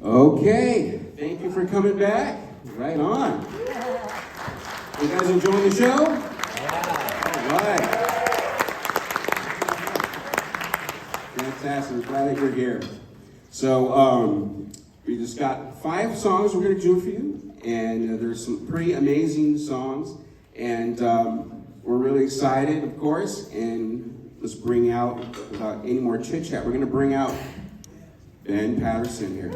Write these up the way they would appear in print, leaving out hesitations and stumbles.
Okay, thank you for coming back. Right on. You guys enjoying the show? Yeah. All right. Fantastic. Glad that you're here. So we just got 5 songs we're going to do for you, and there's some pretty amazing songs, and we're really excited, of course. And let's bring out, without any more chit chat, we're going to bring out Ben Patterson here.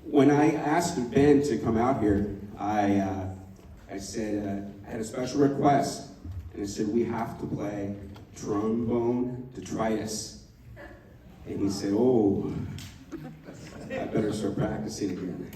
When I asked Ben to come out here, I said, I had a special request, and I said, we have to play Trombone Detritus. And he said, oh, I better start practicing again.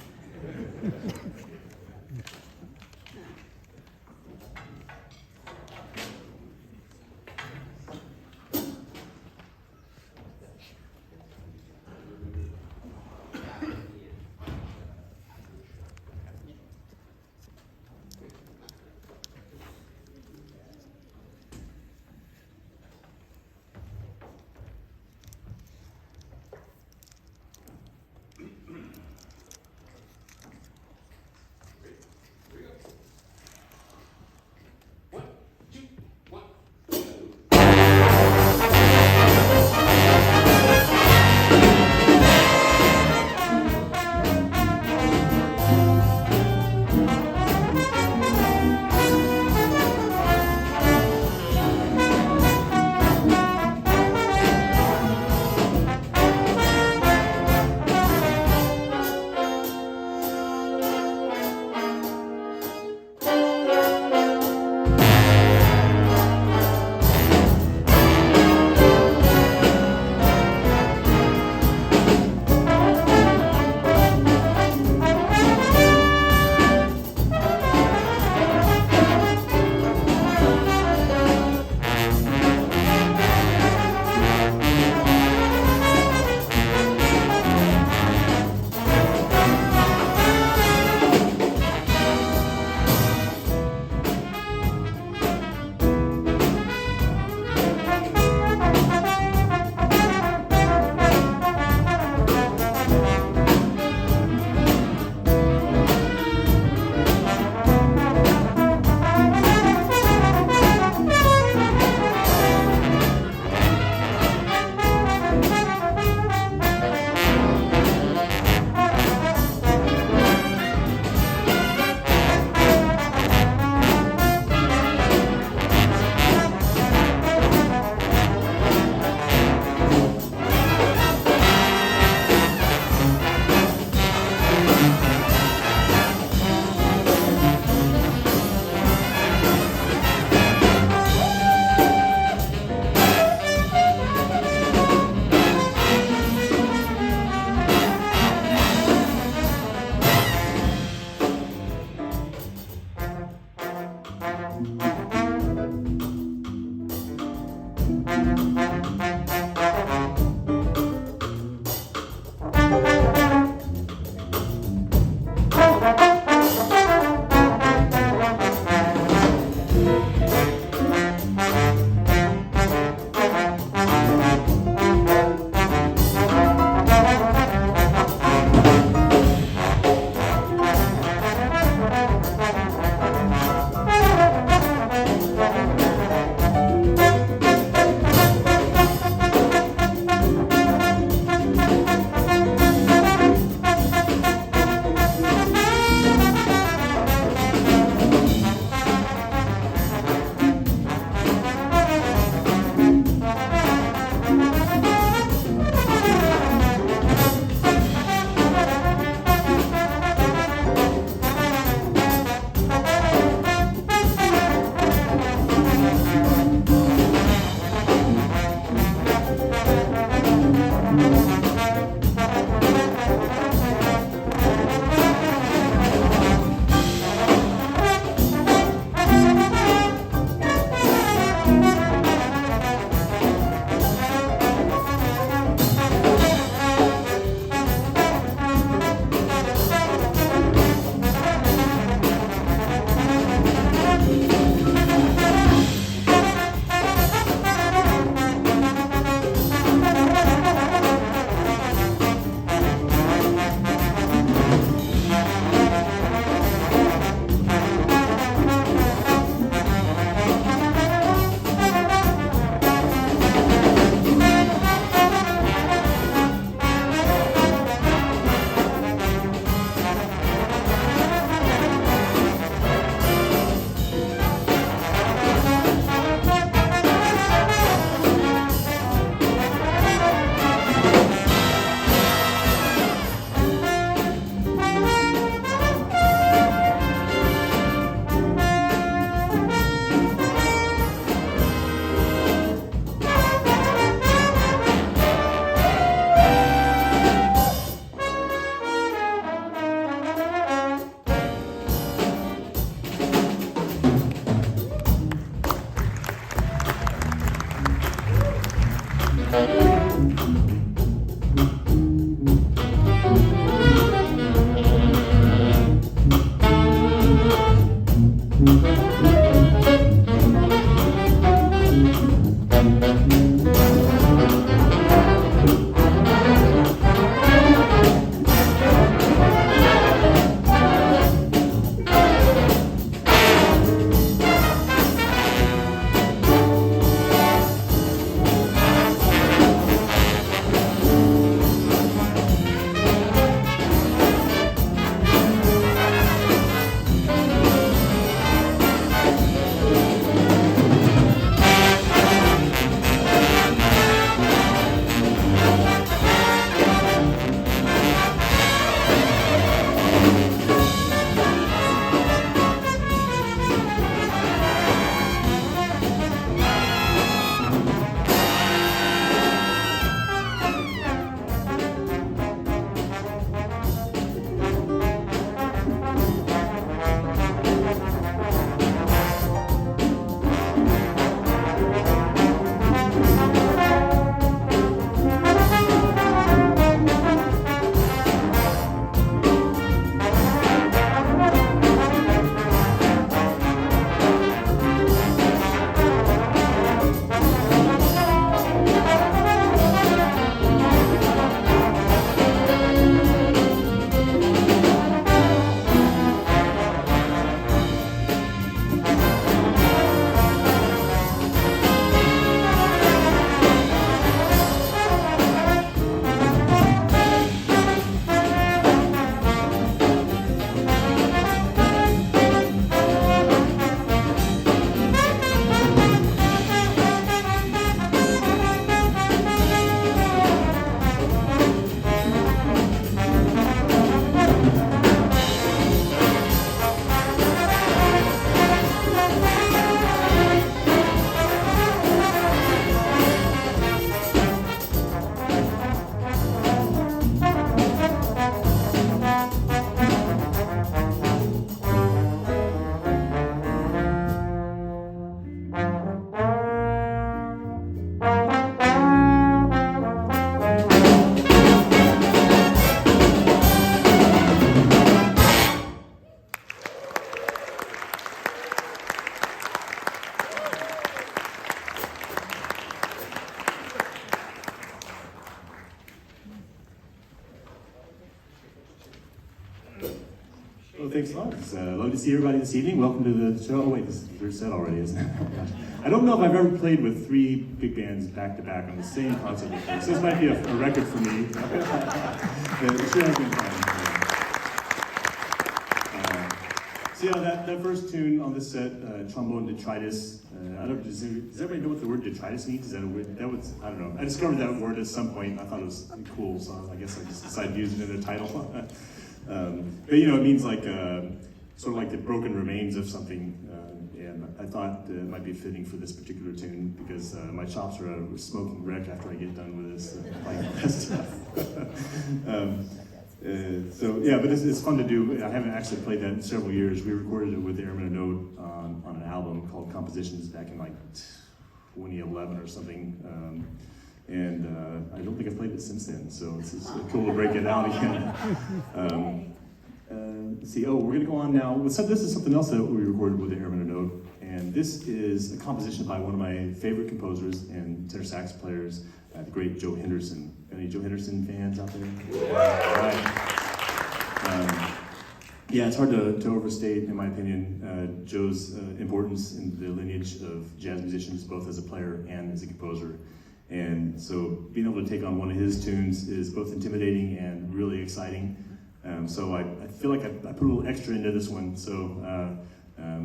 Well, thanks a lot. It's lovely to see everybody this evening. Welcome to the show. Oh, wait, this is the third set already, isn't it? Oh, gosh. I don't know if I've ever played with 3 big bands back to back on the same concert before, so this might be a record for me. It sure has been fun. So yeah, that first tune on this set, Trombone Detritus. I don't. Does everybody know what the word detritus means? Is that a word? That was, I don't know. I discovered that word at some point. I thought it was cool, so I guess I just decided to use it in the title. But you know, it means like sort of like the broken remains of something. And I thought it might be fitting for this particular tune because my chops are a smoking wreck after I get done with this playing that stuff. So yeah, but it's fun to do. I haven't actually played that in several years. We recorded it with Airman Note on an album called Compositions back in like 2011 or something. And I don't think I've played it since then, so it's cool to break it out again. Let's see, we're gonna go on now. This is something else that we recorded with the Airman Note, and this is a composition by one of my favorite composers and tenor sax players, the great Joe Henderson. Any Joe Henderson fans out there? Right. Yeah, it's hard to overstate, in my opinion, Joe's importance in the lineage of jazz musicians, both as a player and as a composer. And so being able to take on one of his tunes is both intimidating and really exciting. So I feel like I put a little extra into this one, so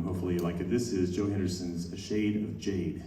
hopefully you like it. This is Joe Henderson's A Shade of Jade.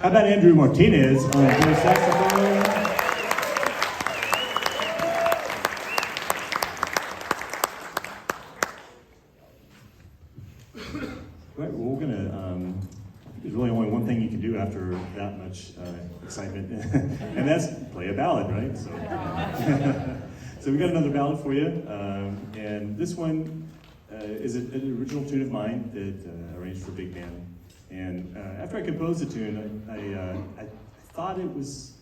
How about Andrew Martinez on the saxophone? Right, well, we're gonna, there's really only one thing you can do after that much excitement, and that's play a ballad, right? So, so we got another ballad for you, and this one is an original tune of mine that I arranged for big band. And after I composed the tune, I thought it was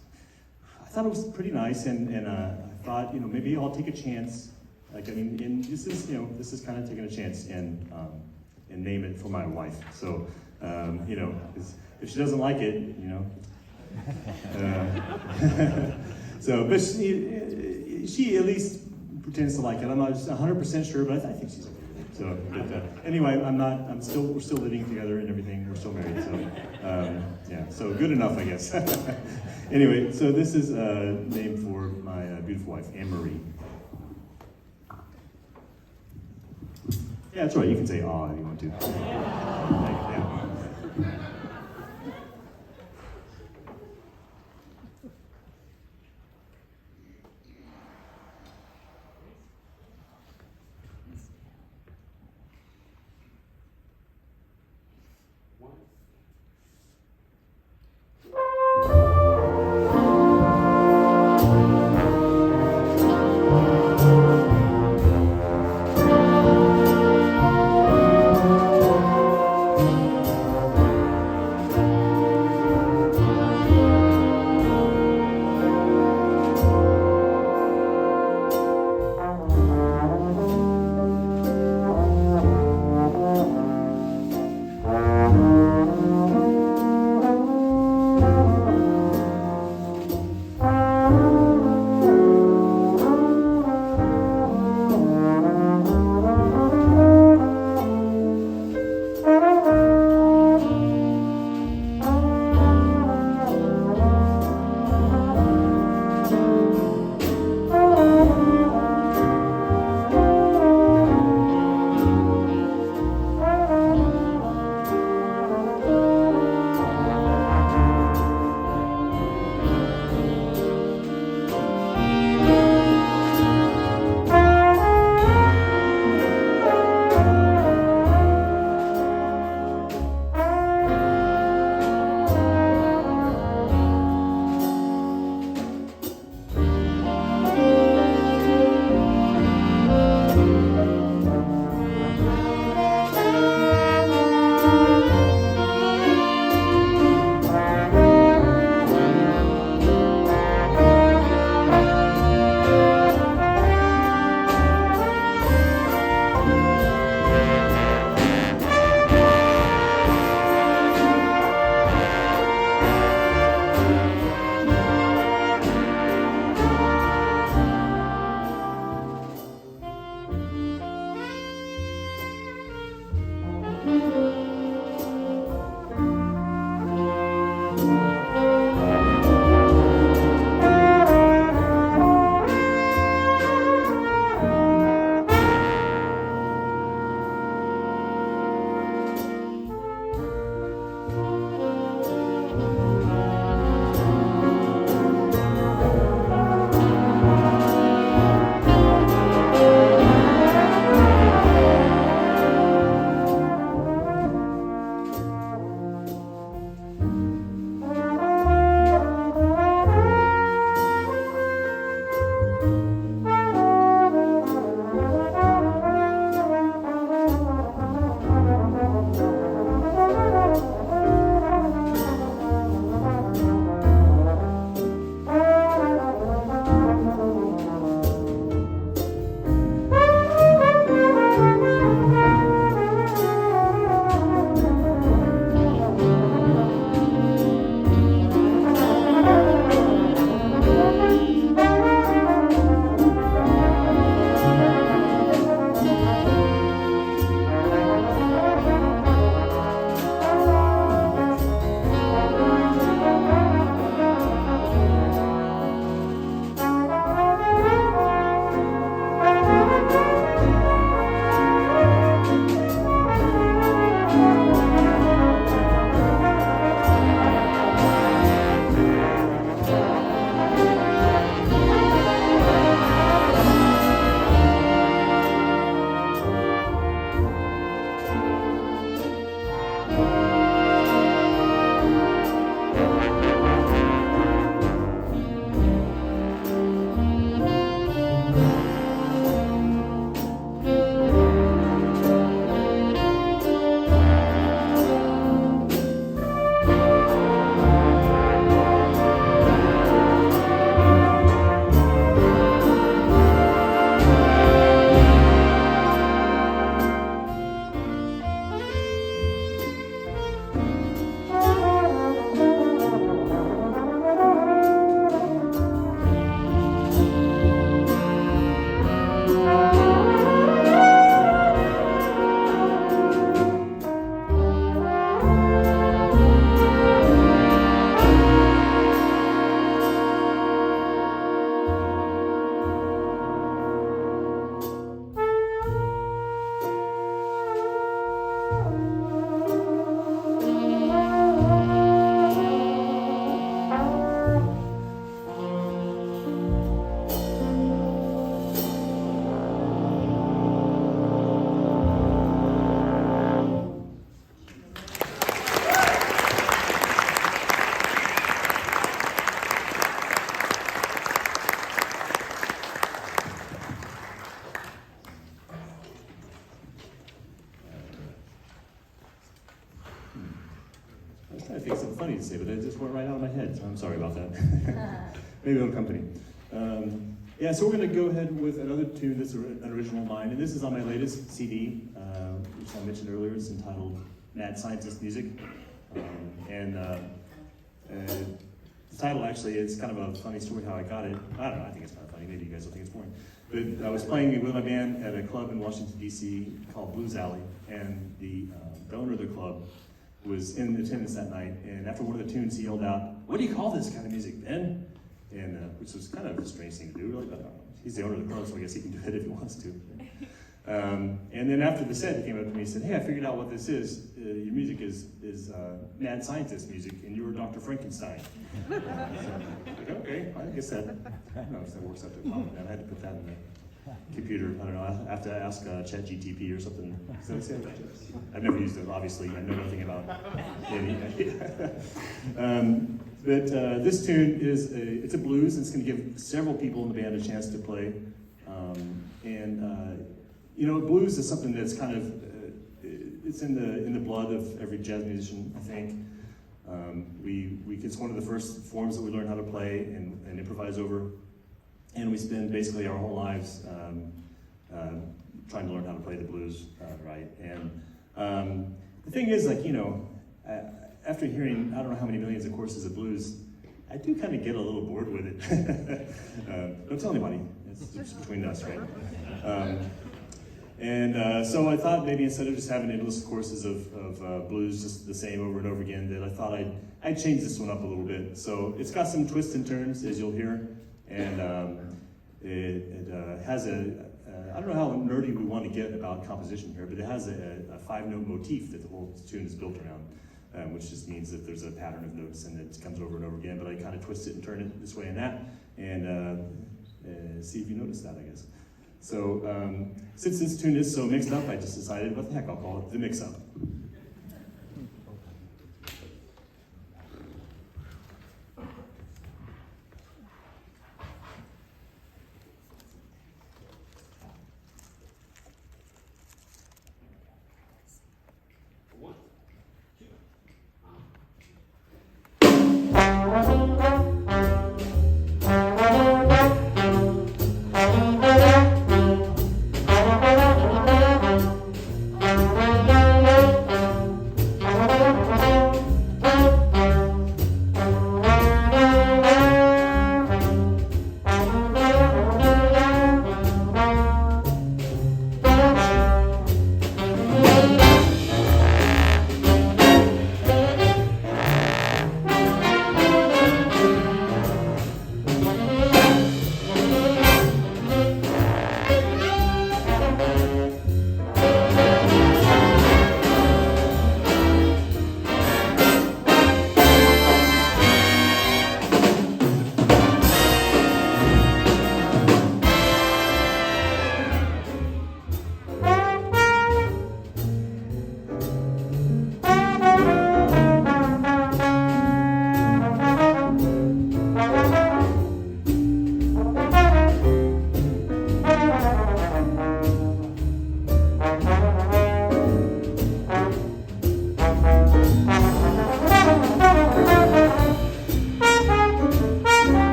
pretty nice, and I thought, maybe I'll take a chance. Like, I mean, and this is kind of taking a chance and name it for my wife. So, if she doesn't like it, so, but she at least pretends to like it. I'm not 100% sure, but I think she's okay with it. So, but anyway, we're still living together and everything. We're still married, so yeah. So good enough, I guess. Anyway, so this is named for my beautiful wife, Anne Marie. Yeah, that's right. You can say "ah" if you want to. Yeah. but it just went right out of my head, so I'm sorry about that. Maybe it'll come to me. Yeah, so we're going to go ahead with another tune that's an original of mine, and this is on my latest CD, which I mentioned earlier. It's entitled Mad Scientist Music. The title actually is kind of a funny story how I got it. I don't know, I think it's kind of funny. Maybe you guys will think it's boring. But I was playing with my band at a club in Washington, D.C. called Blues Alley, and the owner of the club was in attendance that night, and after one of the tunes, he yelled out, "What do you call this kind of music, Ben?" And which was kind of a strange thing to do, really, but he's the owner of the club, so I guess he can do it if he wants to. And then after the set, he came up to me and said, "Hey, I figured out what this is. Your music is mad scientist music, and you were Dr. Frankenstein." So, like, okay, I guess that, I don't know if that works out to a comment. I had to put that in the computer. I don't know, I have to ask ChatGTP or something. So I've never used it, obviously. I know nothing about it. But this tune is it's a blues. It's going to give several people in the band a chance to play. You know, blues is something that's kind of it's in the blood of every jazz musician, I think. It's one of the first forms that we learn how to play and improvise over, and we spend basically our whole lives trying to learn how to play the blues right. And the thing is, like, you know, after hearing I don't know how many millions of courses of blues, I do kind of get a little bored with it. Don't tell anybody. It's just between us, right? So I thought maybe instead of just having endless courses of blues just the same over and over again, that I thought I'd change this one up a little bit. So it's got some twists and turns, as you'll hear, and it has I don't know how nerdy we want to get about composition here, but it has a 5-note motif that the whole tune is built around, which just means that there's a pattern of notes and it comes over and over again, but I kind of twist it and turn it this way and that, and see if you notice that, I guess. So, since this tune is so mixed up, I just decided, what the heck, I'll call it the Mixup.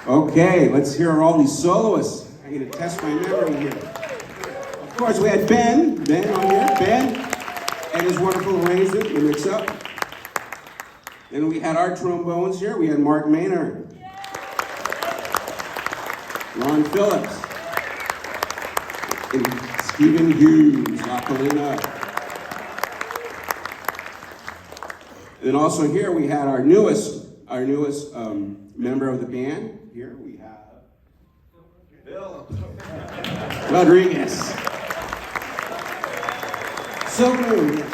Okay, let's hear all these soloists. I'm going to test my memory here. Of course, we had Ben on here, Ben, and his wonderful arrangement, the Mixup. Then we had our trombones here. We had Mark Maynard, Ron Phillips, and Stephen Hughes, La Colina. And also here we had our newest member of the band. Here we have Bill Rodriguez. So good.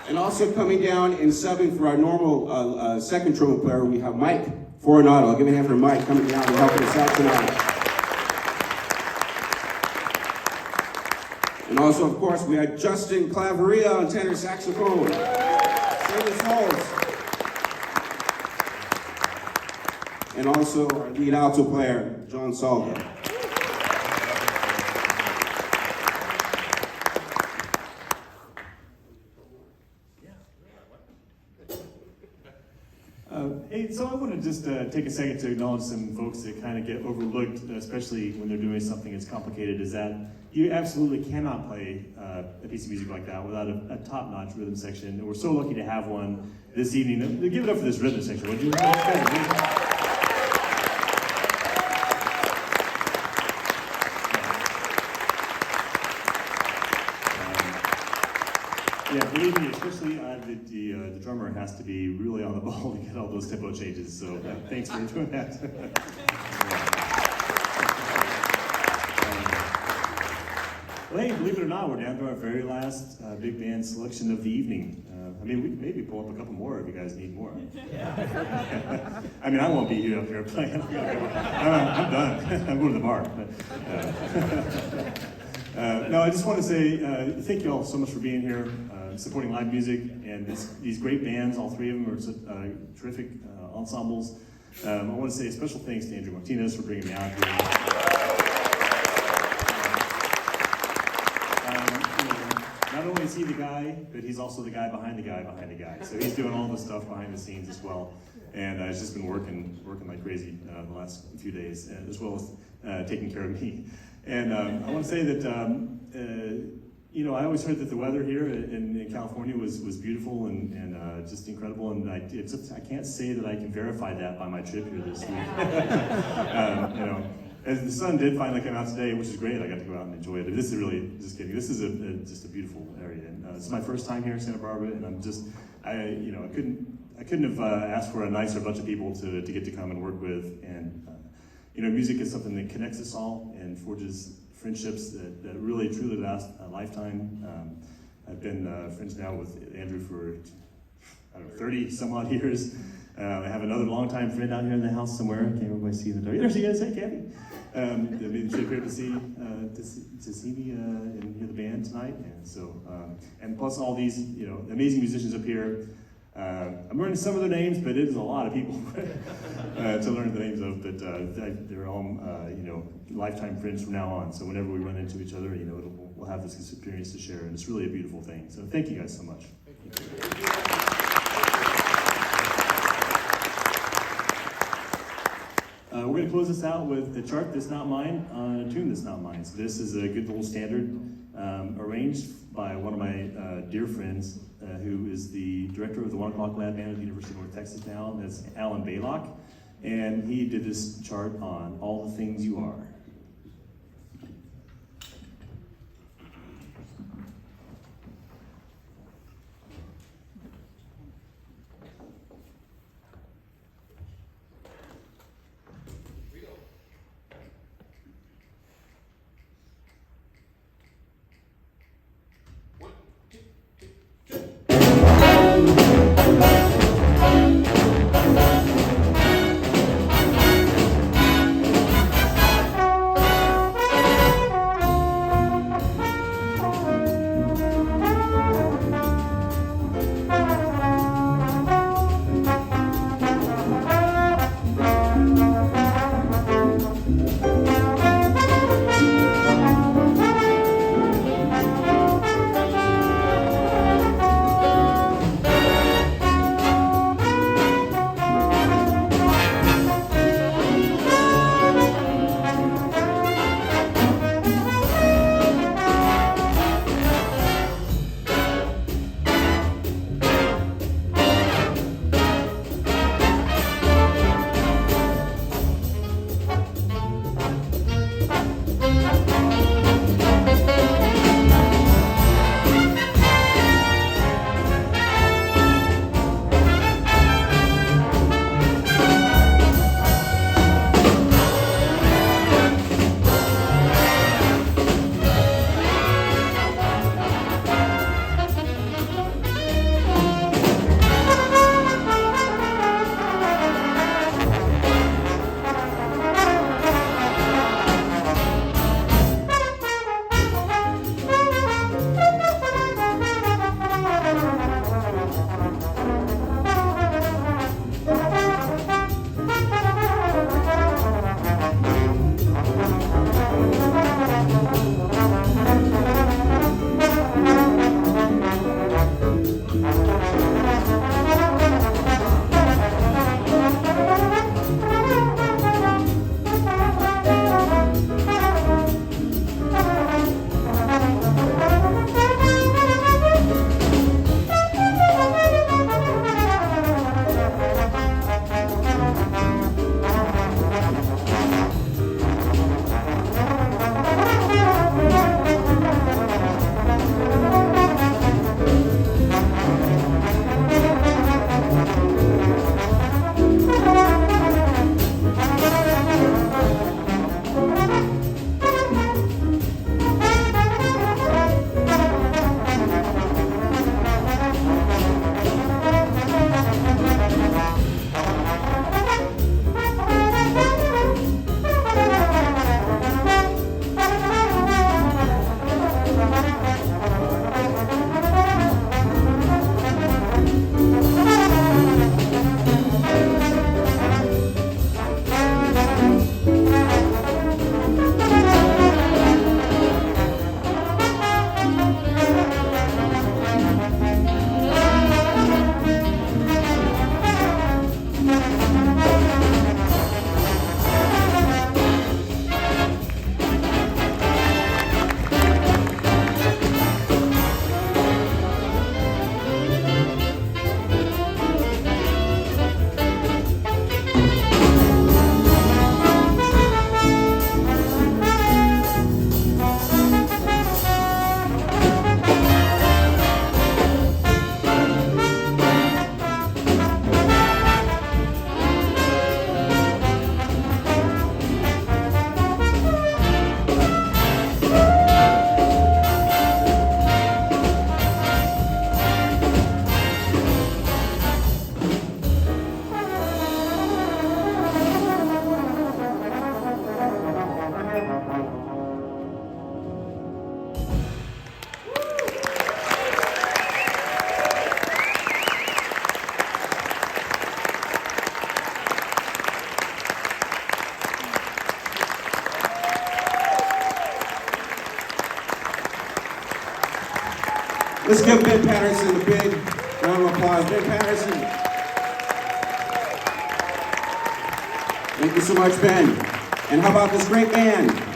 And also coming down and subbing for our normal second trombone player, we have Mike Fornato. I'll give a hand for Mike coming down and helping us out tonight. And also, of course, we had Justin Claveria on tenor saxophone. Sing his holes. And also our lead alto player, John Salga. Hey, so I want to just take a second to acknowledge some folks that kind of get overlooked, especially when they're doing something as complicated as that. You absolutely cannot play a piece of music like that without a top-notch rhythm section. And we're so lucky to have one this evening. Give it up for this rhythm section, would you? Yeah, believe me, especially the drummer has to be really on the ball to get all those tempo changes. So thanks for doing that. Well, hey, believe it or not, we're down to our very last big band selection of the evening. I mean, we can maybe pull up a couple more if you guys need more. Yeah. I mean, I won't be here up here playing. I'm done. I'm going to the bar. No, I just want to say thank you all so much for being here, supporting live music, and these great bands. All three of them are terrific ensembles. I want to say a special thanks to Andrew Martinez for bringing me out here. Not only is he the guy, but he's also the guy behind the guy behind the guy. So he's doing all the stuff behind the scenes as well. And he's just been working like crazy the last few days, as well as taking care of me. And I want to say that, I always heard that the weather here in California was beautiful and just incredible. And I can't say that I can verify that by my trip here this week. As the sun did finally come out today, which is great. I got to go out and enjoy it. But this is really, just kidding. This is just a beautiful area. And this is my first time here in Santa Barbara, and I couldn't have asked for a nicer bunch of people to get to come and work with. And music is something that connects us all and forges friendships that really truly last a lifetime. I've been friends now with Andrew for 30 some odd years. I have another longtime friend out here in the house somewhere. I can't remember if I see in the dark. There she is. Hey, Kathy. It'll be great to see me and hear the band tonight. And so, and plus all these amazing musicians up here. I'm learning some of their names, but it is a lot of people to learn the names of. But they're all lifetime friends from now on. So whenever we run into each other, we'll have this experience to share, and it's really a beautiful thing. So thank you guys so much. We're going to close this out with a chart that's not mine on a tune that's not mine. So this is a good little standard arranged by one of my dear friends who is the director of the 1 O'Clock Lab Band at the University of North Texas now. And that's Alan Baylock. And he did this chart on All the Things You Are. Let's give Ben Patterson a big round of applause. Ben Patterson. Thank you so much, Ben. And how about this great band?